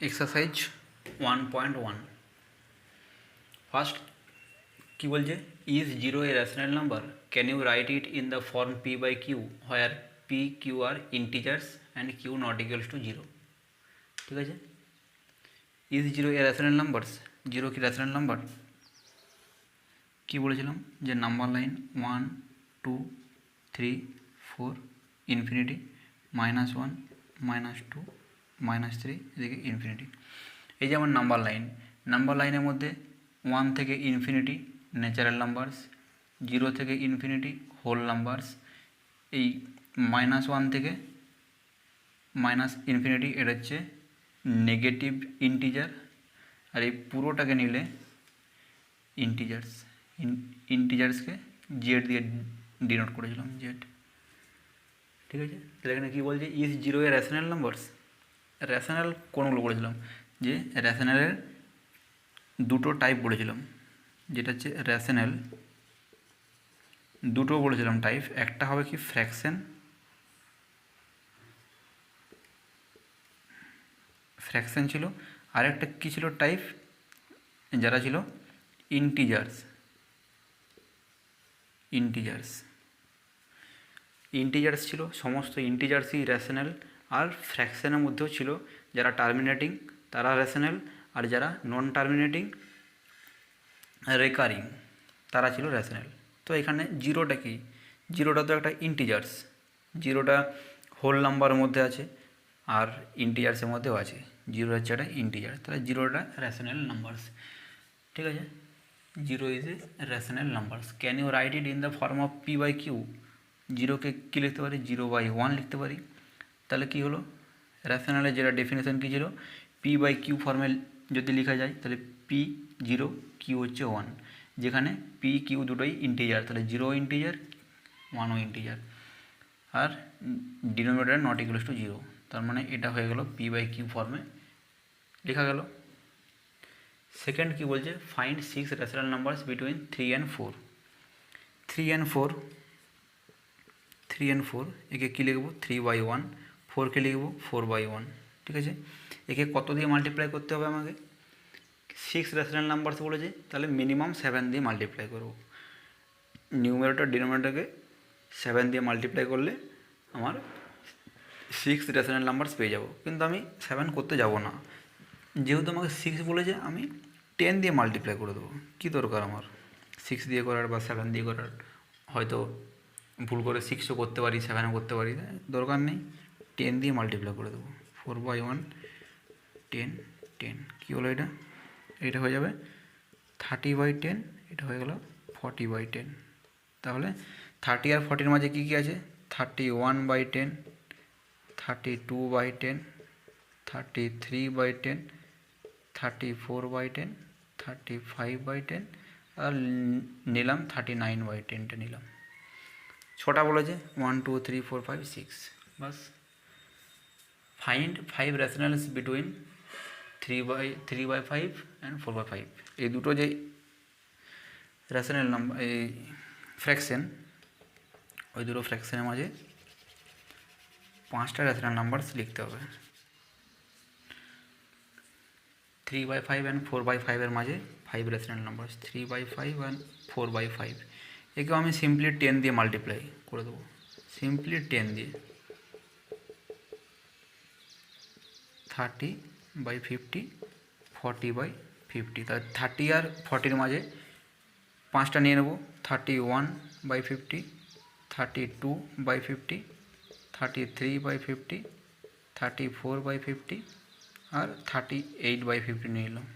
Exercise 1.1 first কি বলছে, is zero a rational number, can you write it in the form p by q where p q are integers and q not equals to zero. ঠিক আছে, is zero a rational numbers, zero কি rational number? কী বলেছিলাম যে number line 1 2 3 4 infinity, -1 -2 -3 এদিকে infinity. এই যে আমার নাম্বার লাইনের মধ্যে 1 থেকে ইনফিনিটি ন্যাচারাল নাম্বারস, 0 থেকে ইনফিনিটি হোল নাম্বারস, এই -1 থেকে ইনফিনিটি এটা হচ্ছে নেগেটিভ ইন্টিজার, আর এই পুরোটাকে নিলে ইন্টিজার্সকে জেড দিয়ে ডিনোট করেছিলাম, জেড। ঠিক আছে, তাহলে এখানে কী বলছে, is zero a rational numbers. Rational কোনগুলো বলেছিলাম, যে রেশনালের দুটো টাইপ বলেছিলাম, যেটা হচ্ছে রেশনাল দুটো বলেছিলাম টাইপ। একটা হবে কি ফ্র্যাকশন ছিল, আর একটা কী ছিল টাইপ, যারা ছিল ইন্টিজার্স ছিল, সমস্ত ইন্টিজার্সই রেশনাল। আর ফ্র্যাকশনের মধ্যেও ছিল যারা টার্মিনেটিং তারা রেশনাল, আর যারা নন টার্মিনেটিং রেকারিং তারা ছিল রেশনাল। তো এখানে জিরোটা কি, জিরোটা তো একটা ইন্টিজার্স, জিরোটা হোল নাম্বারের মধ্যে আছে আর ইন্টিজার্সের মধ্যেও আছে, জিরো হচ্ছে একটা ইন্টিজার, তাহলে জিরোটা রেশনাল নাম্বারস। ঠিক আছে, zero is a rational numbers. Can you write it in the form of p by q, জিরোকে কী লিখতে পারি, 0/1 লিখতে পারি। তাহলে কী হলো, রেশনালের যেটা ডেফিনেশন কী ছিল, পি বাই কিউ ফর্মে যদি লেখা যায় তাহলে পি 0 কিউ হচ্ছে 1, যেখানে পি কিউ দুটোই ইন্টিজার, তাহলে 0 ইন্টিজার 1ও ইন্টিজার, আর ডিনোমিনেটর নট ইকুয়ালস টু 0। তার মানে এটা হয়ে গেল পি বাই কিউ ফর্মে লেখা গেল। সেকেন্ড কি বলছে, find 6 rational numbers between 3 and 4। 3 and 4 একে কী লিখবো, 3/1, 4কে লিখবো 4/1। ঠিক আছে, একে কত দিয়ে মাল্টিপ্লাই করতে হবে আমাকে, 6 রেশনাল নাম্বারস বলেছে, তাহলে মিনিমাম 7 দিয়ে মাল্টিপ্লাই করবো। নিউমারেটর ডিনোমিনেটরকে 7 দিয়ে মাল্টিপ্লাই করলে আমার 6 রেশনাল নাম্বারস পেয়ে যাব। কিন্তু আমি 7 করতে যাব না, যেহেতু আমাকে 6 বলেছে আমি 10 দিয়ে মাল্টিপ্লাই করে দেবো। কী দরকার আমার 6 দিয়ে করার বা 7 দিয়ে করার, হয়তো ভুল করে 6ও করতে পারি 7ও করতে পারি, দরকার নেই, 10 দিয়ে মাল্টিপ্লাই করে দেবো। 4/1 10 10 কী হলো এটা হয়ে যাবে 30/10, এটা হয়ে গেল 40/10। তাহলে 30 আর 40-র মাঝে কী কী আছে, 31/10, 32/10, 33/10, 34/10, 35/10, আর নিলাম 39/10টা নিলাম। 6টা বলেছে, 1 2 3 4 5 6, বাস। Find 5 rationals between 3/5 and 4/5। এই দুটো যে রেশনাল নাম্বার, এই ফ্র্যাকশন, ওই দুটো ফ্র্যাকশনের মাঝে 5টা রেশনাল নাম্বারস লিখতে হবে। 3/5 অ্যান্ড 4/5-এর মাঝে 5 রেশনাল নাম্বারস, 3/5 অ্যান্ড 4/5। একেও আমি সিম্পলি 10 দিয়ে মাল্টিপ্লাই করে দেবো, সিম্পলি 10 দিয়ে। 30/50, 40/50, তাহলে 30 আর 40-র মাঝে 5টা নিয়ে নেব, 31/50, 32/50, 33/50, 34/50 আর 38/50 নিয়ে নিলাম।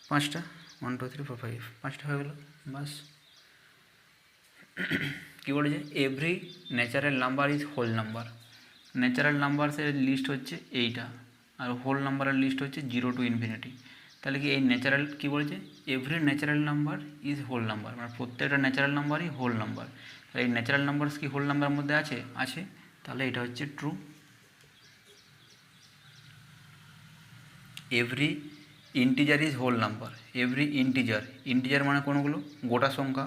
5টা 1 2 3 4 5, 5টা হয়ে গেল, বাস। কী বলেছে, every natural number is whole number. Natural নাম্বারসের লিস্ট হচ্ছে এইটা, আর হোল নাম্বারের লিস্ট হচ্ছে 0 to infinity। তাহলে কি এই ন্যাচারাল কী বলেছে, every natural number is whole number, মানে প্রত্যেকটা ন্যাচারাল নাম্বারই হোল নাম্বার। তাহলে এই ন্যাচারাল নাম্বারস কি হোল নাম্বারের মধ্যে আছে, তাহলে এটা হচ্ছে true. Every integer is whole number, every integer মানে কোনগুলো, গোটা সংখ্যা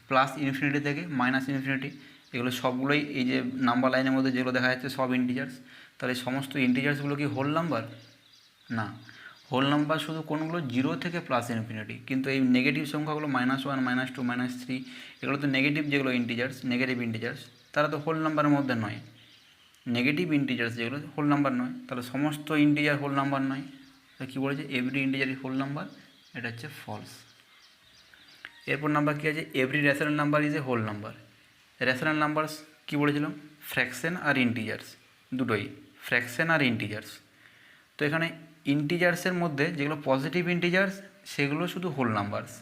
প্লাস ইনফিনিটি থেকে মাইনাস ইনফিনিটি, এগুলো সবগুলোই এই যে নাম্বার লাইনের মধ্যে যেগুলো দেখা যাচ্ছে সব ইন্টিজার্স। তাহলে সমস্ত ইন্টিজার্সগুলো কি হোল নাম্বার, না, হোল নাম্বার শুধু কোনগুলো 0 থেকে প্লাস ইনফিনিটি, কিন্তু এই নেগেটিভ সংখ্যাগুলো -1 -2 -3 এগুলো তো নেগেটিভ, যেগুলো ইন্টিজার্স, নেগেটিভ ইন্টিজার্স, তারা তো হোল নাম্বারের মধ্যে নয়। নেগেটিভ ইন্টিজার্স যেগুলো হোল নাম্বার নয়, তাহলে সমস্ত ইন্টিজার হোল নাম্বার নয়। তাহলে কী বলেছে, every integer is whole number, এটা হচ্ছে ফলস। এরপর নাম্বার কী আছে, every rational number is a whole number. Rational numbers কী বলেছিলাম, ফ্র্যাকশন আর ইন্টিজার্স, দুটোই ফ্র্যাকশন আর ইন্টিজার্স। তো এখানে ইন্টিজার্সের মধ্যে যেগুলো পজিটিভ ইন্টিজার্স সেগুলো শুধু হোল নাম্বারস,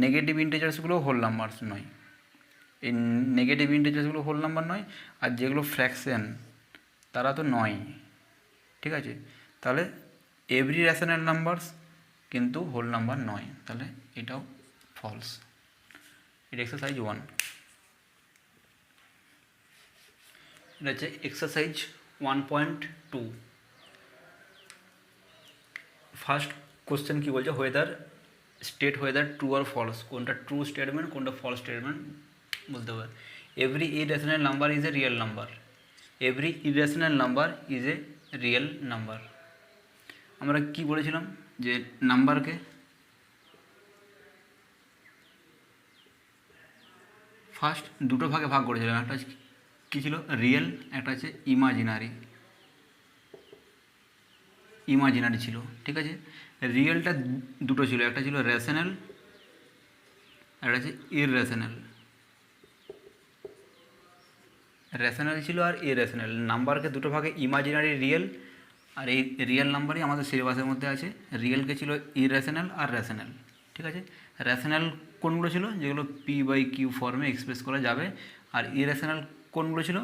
নেগেটিভ ইন্টিজার্সগুলো হোল নাম্বারস নয়। এই নেগেটিভ ইন্টিজার্সগুলো হোল নাম্বার নয়, আর যেগুলো ফ্র্যাকশন তারা তো নয়। ঠিক আছে, তাহলে এভরি রেশনাল নাম্বারস কিন্তু হোল নাম্বার নয়, তাহলে এটাও ফলস। এটা এক্সারসাইজ 1। এটা হচ্ছে এক্সারসাইজ 1.2। ফার্স্ট কোশ্চেন কী বলছে, ওয়েদার স্টেট ওয়েদার ট্রু আর ফলস, কোনটা ট্রু স্টেটমেন্ট কোনটা ফলস স্টেটমেন্ট বলতে হবে। Every irrational number is a real number, every irrational number is a real number. আমরা কি বলেছিলাম যে নাম্বারকে ফার্স্ট দুটো ভাগে ভাগ করেছিলাম, একটা কী ছিল রিয়েল, একটা হচ্ছে ইমাজিনারি। ইমাজিনারি ছিল, ঠিক আছে। রিয়েলটা দুটো ছিল, একটা ছিল রেশনাল, একটা হচ্ছে ইররেশনাল। রেশনাল ছিল আর ইররেশনাল। নাম্বারকে দুটো ভাগে, ইমাজিনারি, রিয়েল। আর এই রিয়েল নাম্বারই আমাদের সিলেবাসের মধ্যে আছে। রিয়েলকে ছিল ইররেশনাল আর রেশনাল, ঠিক আছে। রেশনাল কোনগুলো ছিল, যেগুলো p/q ফর্মে এক্সপ্রেস করা যাবে। আর ইররেশনাল কোনগুলো ছিল,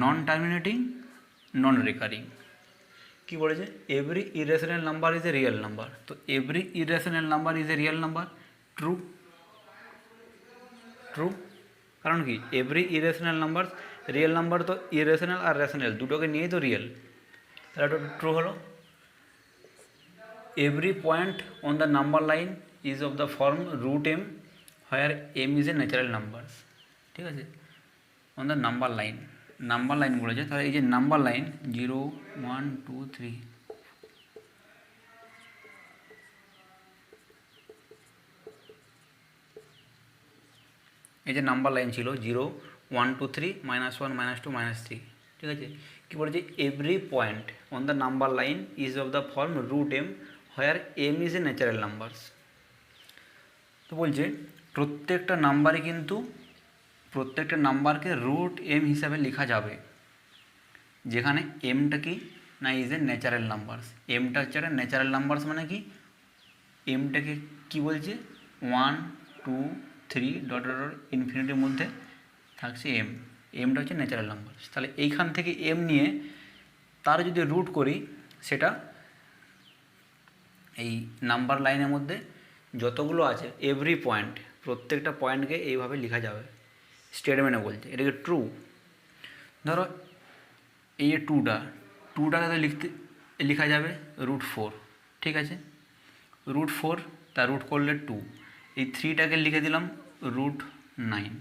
নন টার্মিনেটিং, নন রিকারিং। কী বলেছে, every irrational number is a real number. তো every irrational number is a real number, true. True কারণ কি, every irrational number, real number তো ইরেশনাল আর রেশনাল দুটোকে নিয়েই তো রিয়েল, তাহলে এটা ট্রু হলো। Every point on the number line is of the form root m, where m is a natural numbers, ঠিক আছে। On the number line, number line বলেছে, তাহলে এই যে নাম্বার লাইন 0 1 2 3, এই যে নাম্বার লাইন ছিল 0 1 2 3 -1 -2 -3, ঠিক আছে। কী বলেছে, every point on the number line is of the form root m, where m is a natural numbers. তো বলছে প্রত্যেকটা নাম্বারে কিন্তু, প্রত্যেকটা নাম্বারকে রুট এম হিসাবে লেখা যাবে, যেখানে এমটা কি না ইজ এ ন্যাচারাল নাম্বারস। এমটা হচ্ছে একটা ন্যাচারাল নাম্বারস, মানে কি এমটাকে কি বলছে, 1 2 3 ডট ডট ইনফিনিটির মধ্যে থাকছে এম, এমটা হচ্ছে ন্যাচারাল নাম্বার। তাহলে এইখান থেকে এম নিয়ে তার যদি রুট করি, সেটা এই নাম্বার লাইনের মধ্যে যতগুলো আছে এভরি পয়েন্ট, প্রত্যেকটা পয়েন্টকে এইভাবে লেখা যাবে। স্টেটমেন্টে বলছে এটাকে ট্রু। ধরো এই যে টুটাকে লিখতে লেখা যাবে √4, ঠিক আছে। √4 তার রুট করলে 2, এই 3টাকে লিখে দিলাম √9,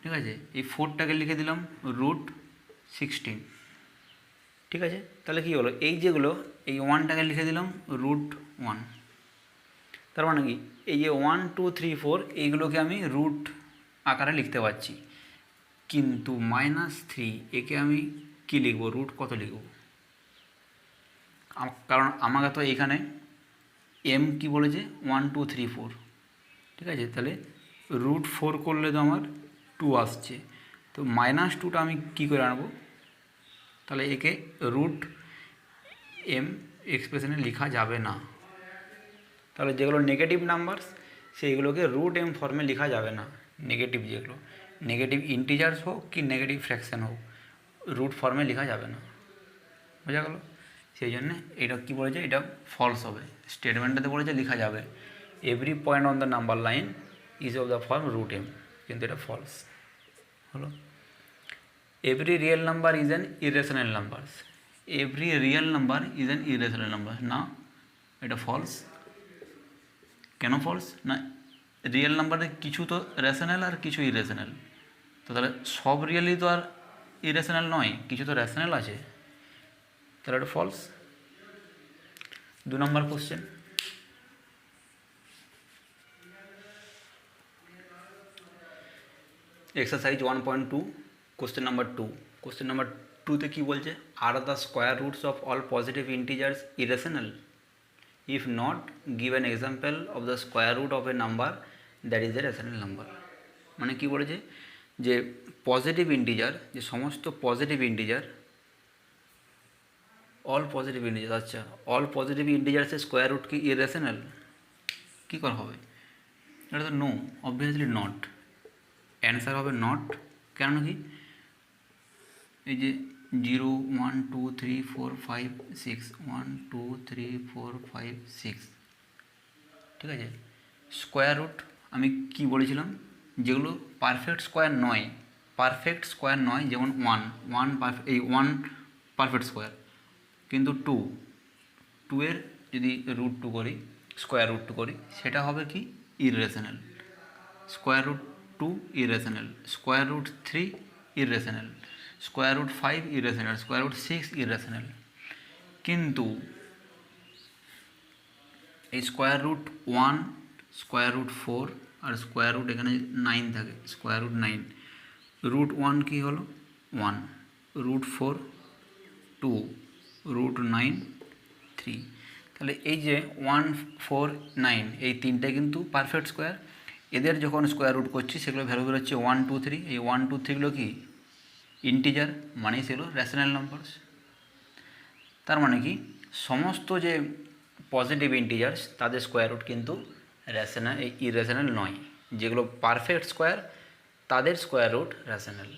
ঠিক আছে। এই 4টাকে লিখে দিলাম √16, ঠিক আছে। তাহলে কী হলো, এই যেগুলো, এই 1টাকে লিখে দিলাম √1। তার মানে কি, এই যে 1 2 3 4 এইগুলোকে আমি রুট আকারে লিখতে পারছি, কিন্তু -3 একে আমি কি লিখব, রুট কত লিখব, কারণ আমাকে তো এইখানে এম কি বলেছে 1 2 3 4, ঠিক আছে। তাহলে √4 করলে তো আমার 2 আসছে, তো -2টা আমি কী করে আনবো, তাহলে একে রুট এম এক্সপ্রেশনে লেখা যাবে না। তাহলে যেগুলো নেগেটিভ নাম্বারস সেইগুলোকে রুট এম ফর্মে লেখা যাবে না। নেগেটিভ যেগুলো, নেগেটিভ ইন্টিজার্স হোক কি নেগেটিভ ফ্র্যাকশন হোক, রুট ফর্মে লেখা যাবে না, বোঝা গেল। সেই জন্যে এটা কী বলেছে, এটা ফলস হবে। স্টেটমেন্টটাতে বলেছে লেখা যাবে every point on the number line is of the form root m, কিন্তু এটা ফলস হলো। Every real number is an irrational numbers, every real number is an irrational number, না এটা ফলস। কেন ফলস, না রিয়েল নাম্বারে কিছু তো রেশনাল আর কিছু ইরেশনাল, তো তাহলে সব রিয়েলই তো আর ইরেশনাল নয়, কিছু তো রেশনাল আছে, তাহলে এটা false. 2 number question, exercise 1.2 question number 2। Question number 2তে কী বলছে, are the square roots of all positive integers irrational? If not, give an example of the square root of a number that is a rational number. মানে কী বলেছে যে positive integer, যে সমস্ত positive integer, all positive integer, আচ্ছা all positive ইন্টিজার্সের square root কি irrational? কী করা হবে? এটা তো নো, অবভিয়াসলি নট, অ্যান্সার হবে নট। কেন কি, এই যে 0 1 2 3 4 5 6, 1 2 3 4 5 6, ঠিক আছে। স্কোয়ার রুট আমি কি বলেছিলাম, যেগুলো পারফেক্ট স্কোয়ার নয়, পারফেক্ট স্কোয়ার নয়, যেমন 1 এই 1 পারফেক্ট স্কোয়ার, কিন্তু 2 এর যদি রুট 2 করি, স্কোয়ার রুট 2 করি, সেটা হবে কি irrational. Square root 2 irrational, square root 3 irrational, square root 5 irrational, square root 6 irrational. কিন্তু এই স্কোয়ার রুট 1, স্কোয়ার রুট 4 আর স্কোয়ার রুট এখানে 9 থাকে, স্কোয়ার রুট 9, রুট 1 কী হলো 1, রুট 4 2, রুট 9 3। তাহলে এই যে 1 4 9 এই তিনটে কিন্তু পারফেক্ট স্কোয়ার। এদের যখন স্কোয়ার রুট করছি সেগুলো ভ্যালু বেরোচ্ছে 1 2 3। এই 1 2 3গুলো কি ইন্টিজার, মানে সেগুলো রেশনাল নাম্বারস। তার মানে কি সমস্ত যে পজিটিভ ইন্টিজার্স তাদের স্কোয়ার রুট কিন্তু রেশনাল, ইরেশনাল নয়। যেগুলো পারফেক্ট স্কোয়ার তাদের স্কোয়ার রুট রেশনাল।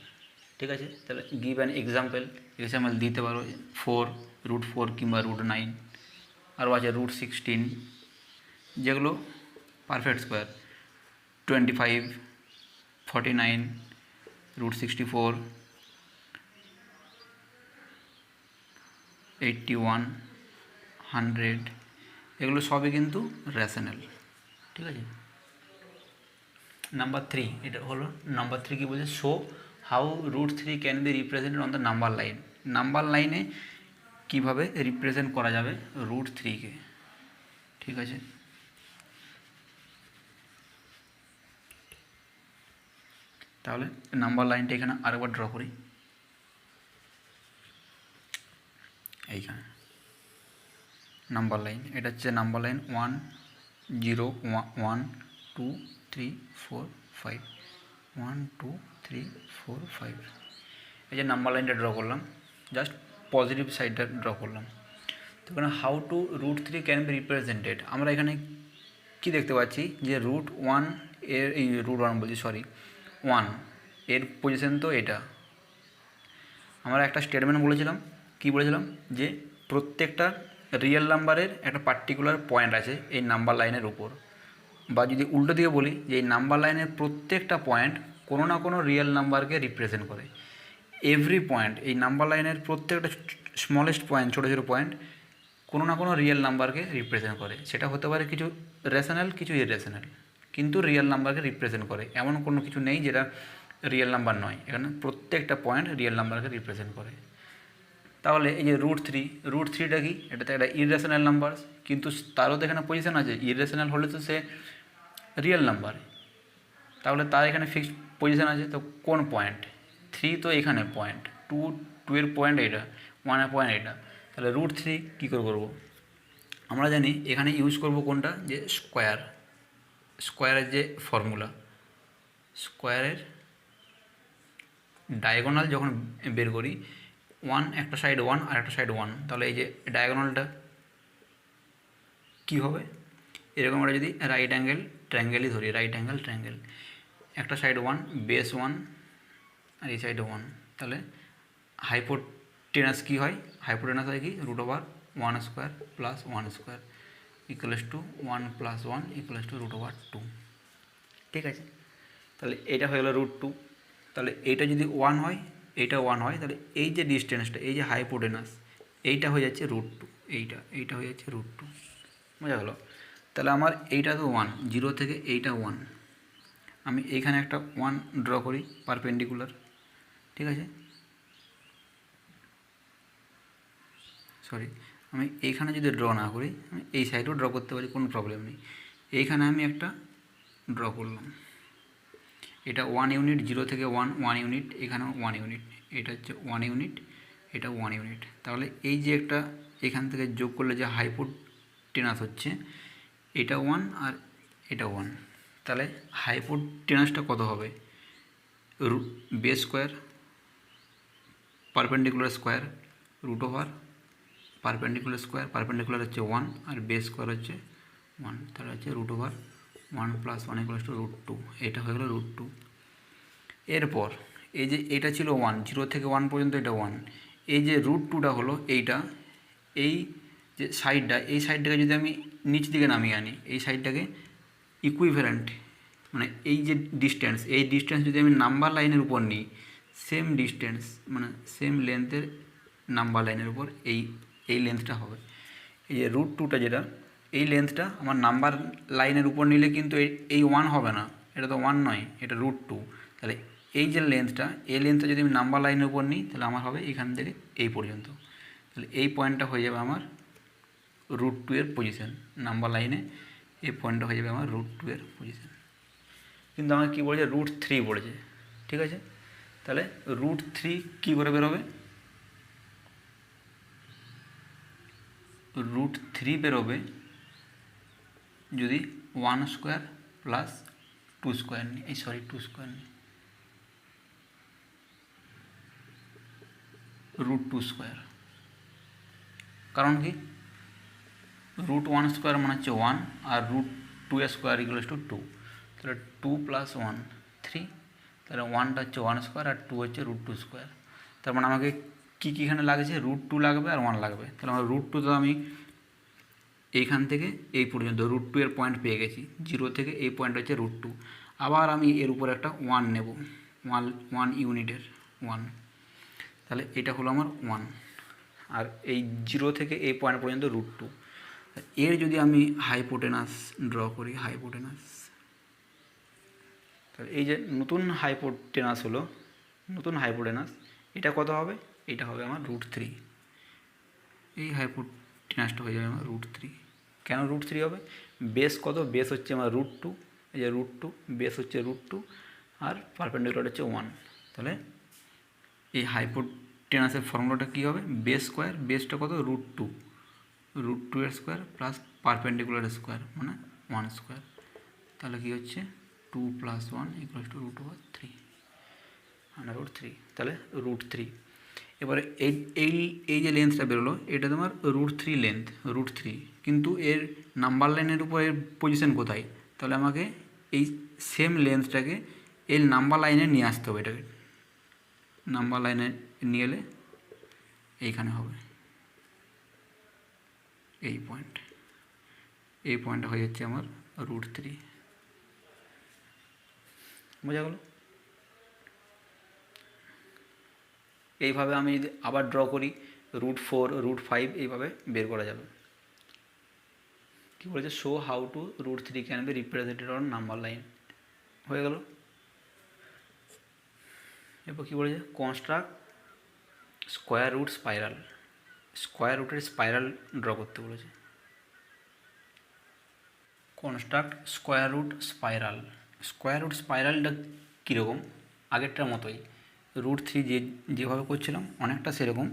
ঠিক আছে, তাহলে গিভ অ্যান এক্সাম্পল দিতে পারো 4, রুট 4 কিংবা রুট 9, আরও আছে রুট 16, যেগুলো পারফেক্ট স্কোয়ার, 25 49, রুট 64, 81 100, এগুলো সবই কিন্তু রেশনাল। ঠিক আছে। নাম্বার 3, এটা হলো নাম্বার 3 কী বলছে, show how root 3 can be represented on the number line. Number লাইনে কীভাবে রিপ্রেজেন্ট করা যাবে রুট 3কে। ঠিক আছে, তাহলে নাম্বার লাইনটা এখানে আরেকবার ড্র করি। এইখানে নাম্বার লাইন, এটা হচ্ছে নাম্বার লাইন 1 0 1 2 3 4 5, 1 2 3 4 5। এই যে নাম্বার লাইনটা ড্র করলাম, জাস্ট পজিটিভ সাইডটা ড্র করলাম। তো এখানে how to root 3 can be represented, আমরা এখানে কি দেখতে পাচ্ছি যে রুট 1 এর, এই রুট 1 বলছি সরি 1 এর পজিশন তো এটা। আমরা একটা স্টেটমেন্ট বলেছিলাম, কি বলেছিলাম, যে প্রত্যেকটা রিয়েল নাম্বারের একটা পার্টিকুলার পয়েন্ট আছে এই নাম্বার লাইনের উপর। বা যদি উল্টো দিকে বলি, যে এই নাম্বার লাইনের প্রত্যেকটা পয়েন্ট কোনো না কোনো রিয়েল নাম্বারকে রিপ্রেজেন্ট করে। এভরি পয়েন্ট, এই নাম্বার লাইনের প্রত্যেকটা স্মলেস্ট পয়েন্ট, ছোটো ছোটো পয়েন্ট কোনো না কোনো রিয়েল নাম্বারকে রিপ্রেজেন্ট করে। সেটা হতে পারে কিছু রেশনাল, কিছু ইরেশনাল, কিন্তু রিয়েল নাম্বারকে রিপ্রেজেন্ট করে। এমন কোনো কিছু নেই যেটা রিয়েল নাম্বার নয়, এখানে প্রত্যেকটা পয়েন্ট রিয়েল নাম্বারকে রিপ্রেজেন্ট করে। তাহলে এই যে রুট 3টা কি, এটাতে একটা ইরেশনাল নাম্বার, কিন্তু তারও তো এখানে পজিশন আছে। ইরেশনাল হলে তো সে রিয়েল নাম্বার, তাহলে তার এখানে ফিক্সড পজিশন আছে। তো কোন পয়েন্ট, 3 তো এখানে পয়েন্ট, 2 এর পয়েন্ট এটা, 1 এর পয়েন্ট এটা। তাহলে রুট 3 কী করে করবো, আমরা জানি এখানে ইউজ করব কোনটা, যে স্কোয়ারের যে ফর্মুলা, স্কোয়ারের ডায়াগোনাল যখন বের করি, 1 একটা সাইড 1 আর একটা সাইড 1, তাহলে এই যে ডায়াগোনালটা কী হবে, এরকম আমরা যদি রাইট অ্যাঙ্গেল ট্রায়াঙ্গেলই ধরি, রাইট অ্যাঙ্গেল ট্রায়াঙ্গেল, একটা সাইড 1 বেস 1 আর এই সাইডে 1, তাহলে হাইপোটেনাস কী হয়, হাইপোটেনাস হয় কি root over 1 square plus 1 square equals to 1 plus 1 equals to root over 2। ঠিক আছে, তাহলে এটা হয়ে গেলো রুট 2। তাহলে এইটা যদি 1 হয়, এইটা 1 হয়, তাহলে এই যে ডিস্টেন্সটা, এই যে হাইপোটেনাস, এইটা হয়ে যাচ্ছে রুট 2, এইটা হয়ে যাচ্ছে রুট 2। বোঝা গেলো? তাহলে আমার এইটা তো 1, 0 থেকে এইটা 1, আমি এইখানে একটা 1 ড্র করি পারপেন্ডিকুলার। ঠিক আছে, সরি আমি এইখানে যদি ড্র না করি, আমি এই সাইডেও ড্র করতে পারি, কোনো প্রবলেম নেই। এইখানে আমি একটা ড্র করলাম, এটা 1 ইউনিট, 0 থেকে 1 ইউনিট, এখানেও 1 ইউনিট, এটা হচ্ছে 1 ইউনিট, এটা 1 ইউনিট। তাহলে এই যে একটা এখান থেকে যোগ করলে যে হাইপোটেনাস হচ্ছে, এটা 1 আর এটা 1, তাহলে হাইপোটেনাসটা কত হবে? Base square perpendicular square root over perpendicular square, perpendicular হচ্ছে 1 আর বেস স্কোয়ার হচ্ছে 1, তাহলে হচ্ছে রুট ওভার 1 + 1 = √2, এটা হয়ে গেল √2। এরপর এই যে এটা ছিল 1, 0 থেকে 1 পর্যন্ত এটা 1, এই যে √2টা হলো এইটা, এই যে সাইডটা, এই সাইডটাকে যদি আমি নিচ দিকে নামিয়ে আনি, এই সাইডটাকে ইকুইভ্যালেন্ট, মানে এই যে ডিস্টেন্স, এই ডিস্টেন্স যদি আমি নাম্বার লাইনের উপর নিই, সেম ডিস্টেন্স মানে সেম লেন্থের নাম্বার লাইনের উপর এই লেন্থটা হবে। এই যে √2টা যেটা, এই লেন্থটা আমার নাম্বার লাইনের উপর নিলে কিন্তু এই 1 হবে না, এটা তো 1 নয়, এটা √2। তাহলে এই যে লেন্থটা, এই লেন্থটা যদি আমি নাম্বার লাইনের উপর নিই, তাহলে আমার হবে এখান থেকে এই পর্যন্ত। তাহলে এই পয়েন্টটা হয়ে যাবে আমার √2 এর পজিশন, নাম্বার লাইনে এই পয়েন্টটা হয়ে যাবে আমার √2 এর পজিশন। কিন্তু আমাকে কী বলেছে? √3 বলেছে, ঠিক আছে। তাহলে √3 কী করে বেরোবে? √3 বেরোবে যদি 1 স্কোয়ার প্লাস 2 স্কোয়ার নিই, 2 স্কোয়ার নিই, √2 স্কোয়ার। কারণ কি? √1 স্কোয়ার মানে হচ্ছে 1 আর √2 স্কোয়ার = 2, তাহলে 2 + 1 3, তাহলে 1টা হচ্ছে 1 স্কোয়ার আর 2 হচ্ছে √2 স্কোয়ার। তার মানে আমাকে কী কী এখানে লাগছে? √2 লাগবে আর 1 লাগবে। তাহলে আমার √2 তো আমি এইখান থেকে এই পর্যন্ত √2 এর পয়েন্ট পেয়ে গেছি, 0 থেকে এই পয়েন্ট হচ্ছে √2। আবার আমি এর উপর একটা 1 নেব, 1 ইউনিটের 1, তাহলে এটা হলো আমার 1, আর এই 0 থেকে এই পয়েন্ট পর্যন্ত √2। এর যদি আমি হাইপোটেনাস ড্র করি, হাইপোটেনাস, তাহলে এই যে নতুন হাইপোটেনাস হলো, নতুন হাইপোটেনাস, এটা কত হবে? এটা হবে আমার √3। এই হাইপোটেনাসটা হয়ে যাবে আমার √3। কেন √3 হবে? বেস কত? বেস হচ্ছে আমার √2, এই যে √2, বেস হচ্ছে √2 আর পারপেন্ডিকুলার হচ্ছে 1। তাহলে এই হাইপোটেনাসের ফর্মুলাটা কী হবে? বেস স্কোয়ার, বেসটা কত? √2, √2 এর স্কোয়ার প্লাস পারপেন্ডিকুলার স্কোয়ার মানে 1 স্কোয়ার, তাহলে কী হচ্ছে? 2 + 1 = √3, √3, তাহলে √3। এবারে এই যে লেন্থটা বেরোলো, এটা তোমার √3 লেন্থ, √3, কিন্তু এর নাম্বার লাইনের উপর এর পজিশন কোথায়? তাহলে আমাকে এই সেম লেন্থটাকে এই নাম্বার লাইনে নিয়ে আসতে হবে, এটাকে নাম্বার লাইনে নিয়ে এলে এইখানে হবে এই পয়েন্ট, এই পয়েন্টটা হয়ে যাচ্ছে আমার √3। বোঝা গেল? এইভাবে আমি যদি আবার ড্র করি, √4, √5 এইভাবে বের করা যাবে। কী বলেছে? Show how to √3 can be represented on number line. হয়ে গেল। এরপর কী বলেছে? Construct square root spiral, square রুটের স্পাইরাল ড্র করতে বলেছে। Construct square root spiral. Square root স্পাইরালটা কীরকম? আগেরটার মতোই, √3 যেভাবে করছিলাম অনেকটা সেরকম,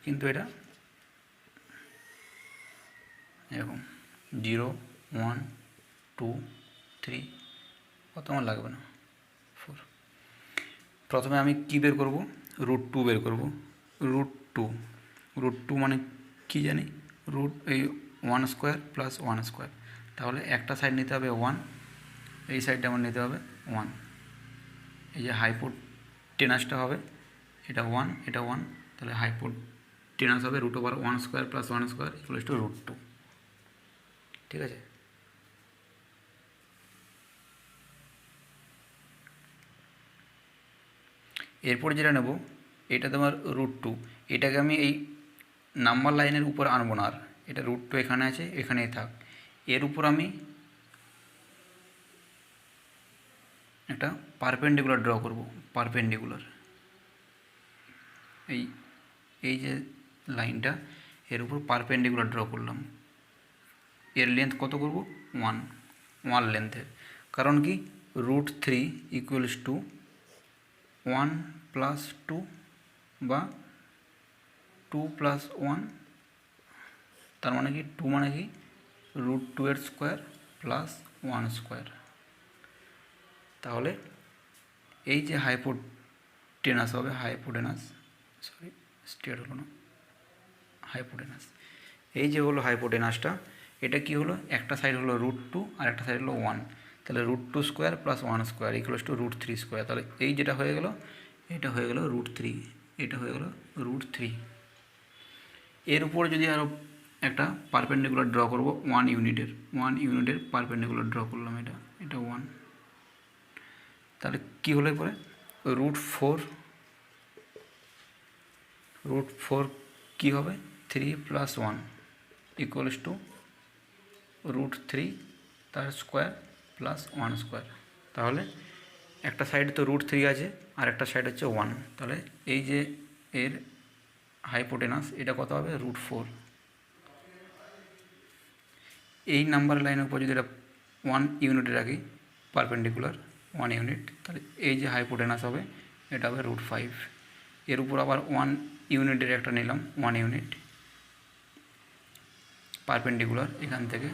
কিন্তু এটা এরকম 0 1 2 3, কত আমার লাগবে না, 4। প্রথমে আমি কী বের করব? √2 বের করব। √2 মানে কি জানি? এই 1 স্কোয়ার প্লাস 1 স্কোয়ার, তাহলে একটা সাইড নিতে হবে 1, এই সাইডটা আমার নিতে হবে 1। এই যে হাইপোটেনাসটা হবে এটা 1, এটা 1, তাহলে হাইপোটেনাস হবে √1 স্কোয়ার প্লাস 1 স্কোয়ার = √2, ঠিক আছে। এরপর যেটা নেব, এটা তোমার √2, এটাকে আমি এই নাম্বার লাইনের উপর আনবো না আর, এটা √2 এখানে আছে, এখানেই থাক। এর উপর আমি একটা পারপেন্ডিকুলার ড্র করব, পারপেন্ডিকুলার, এই যে লাইনটা, এর উপর পারপেন্ডিকুলার ড্র করলাম। এর লেন্থ কত করব? 1 লেন্থের। কারণ কি √3 ইকুয়ালস টু 1 প্লাস 2 বা 2 প্লাস 1, তার মানে কি 2 মানে কি √2 এর স্কোয়ার প্লাস 1 স্কোয়ার। তাহলে এই যে হাইপোটেনাস হবে, হাইপোটেনাস, এই যে হলো হাইপোটেনাসটা, এটা কি হলো, একটা সাইড হলো √2 আর একটা সাইড হলো 1, তাহলে √2 square plus 1 square equals two √3 square. তাহলে এই যেটা হয়ে গেল, এটা হয়ে গেল √3, এটা হয়ে গেল √3। এর উপরে যদি আরও একটা পারপেন্ডিকুলার ড্র করব 1 ইউনিটের পারপেন্ডিকুলার ড্র করলাম, এটা 1, তাহলে কী হলে পরে √4 কী হবে, 3 প্লাস 1 ইকুয়ালস টু √3 তার স্কোয়ার প্লাস 1 স্কোয়ার। তাহলে একটা সাইডে তো √3 আছে আর একটা সাইড হচ্ছে 1, তাহলে এই যে এর হাইপোটেনাস এটা কত হবে, √4। এই নাম্বার লাইনের উপর যদি এটা 1 ইউনিটে রাখি, পারপেন্ডিকুলার 1 ইউনিট, তাহলে এই যে হাইপোটেনাস হবে এটা হবে √5। এর উপর আবার 1 ইউনিটের একটা নিলাম, 1 ইউনিট পারপেন্ডিকুলার, এখান থেকে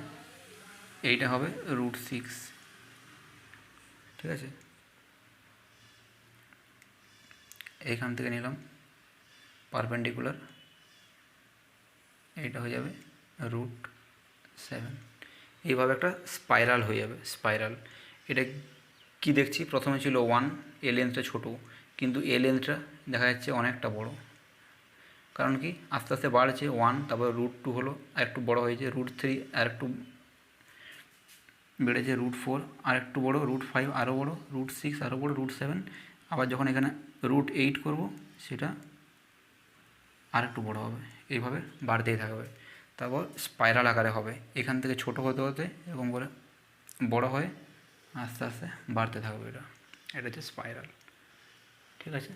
এইটা হবে √6, ঠিক আছে। এইখান থেকে নিলাম পারপেন্ডিকুলার, এইটা হয়ে যাবে √7। এইভাবে একটা স্পাইরাল হয়ে যাবে, স্পাইরাল। এটা কি দেখছি, প্রথমে ছিল 1, এ লেন্থটা ছোটো, কিন্তু এ লেন্থটা দেখা যাচ্ছে অনেকটা বড়। কারণ কি আস্তে আস্তে বাড়ছে, 1, তারপর √2 হলো আর একটু বড়ো হয়েছে, √3 আর একটু বেড়েছে, √4 আর একটু বড়ো, √5 আরও বড়ো, √6 আরও বড়ো, √7, আবার যখন এখানে √8 করব সেটা আর একটু বড়ো হবে, এইভাবে বাড়তেই থাকবে। তারপর স্পাইরাল আকারে হবে, এখান থেকে ছোট হতে হতে এরকম করে বড় হয়ে আস্তে আস্তে বাড়তে থাকবে। এটা হচ্ছে স্পাইরাল, ঠিক আছে।